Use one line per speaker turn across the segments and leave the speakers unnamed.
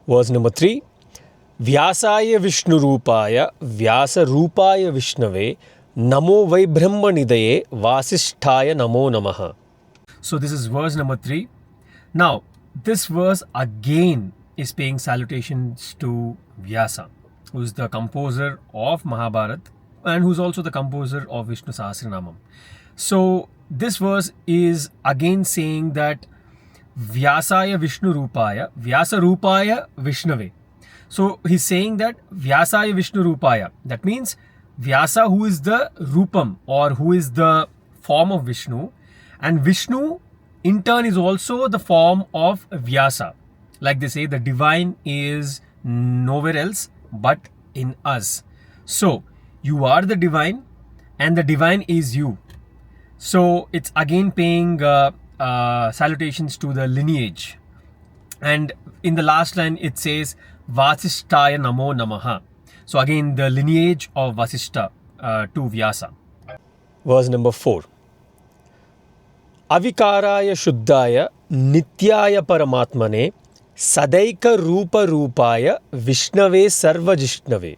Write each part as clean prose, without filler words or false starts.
Verse number 3. Vyasaya Vishnurupaya Vyasarupaaya Vishnave Namo Vai Brahmanidaye Vasisthaya Namo Namaha. So this is verse number 3. Now, this verse again is paying salutations to Vyasa, who is the composer of Mahabharata and who's also the composer of Vishnu Sahasranamam. So this verse is again saying that Vyasaya Vishnu Rupaya, Vyasa Rupaya Vishnave. So he's saying that Vyasaya Vishnu Rupaya. That means Vyasa, who is the Rupam or who is the form of Vishnu, and Vishnu in turn is also the form of Vyasa. Like they say, the divine is nowhere else but in us. So you are the divine and the divine is you. So it's again paying salutations to the lineage. And in the last line it says Vasishtaya Namo Namaha. So again the lineage of Vasishta to Vyasa. Verse number 4. Avikaraya Shuddhaya Nityaya Paramatmane Sadaika Rupa Rupaya Vishnave Sarvajishnave.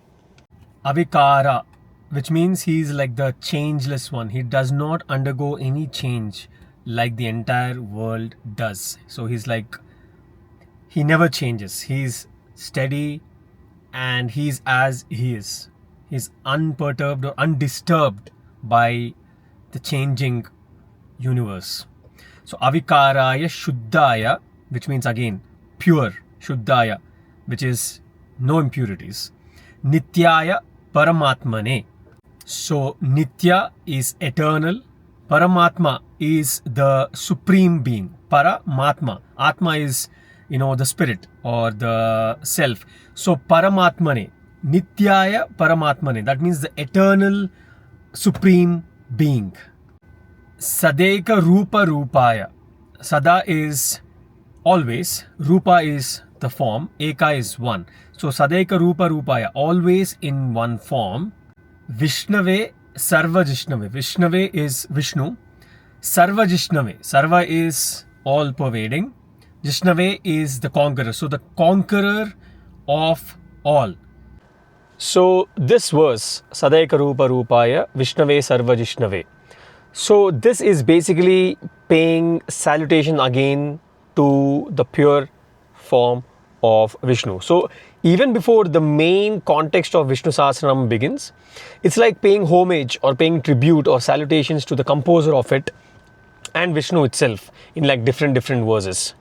Avikara, which means he is like the changeless one. He does not undergo any change like the entire world does. So he's like, he never changes. He's steady and he's as he is. He's unperturbed or undisturbed by the changing universe. So Avikaraya Shuddhaya, which means again pure, Shuddhaya, which is no impurities. Nityaya Paramatmane. So Nitya is eternal. Paramatma is the supreme being. Paramatma. Atma is, the spirit or the self. So Paramatmane. Nityaya Paramatmane. That means the eternal supreme being. Sadeka Rupa Rupaya. Sada is always. Rupa is the form. Eka is one. So Sadeka Rupa Rupaya. Always in one form. Vishnave Sarvajishnave. Vishnave is Vishnu. Sarvajishnave. Sarva is all pervading. Jishnave is the conqueror. So the conqueror of all. So this verse, Sadaika Rupa Rupaya, Vishnave Sarvajishnave. So this is basically paying salutation again to the pure form of Vishnu. So even before the main context of Vishnu Sahasranam begins, it's like paying homage or paying tribute or salutations to the composer of it and Vishnu itself in like different verses.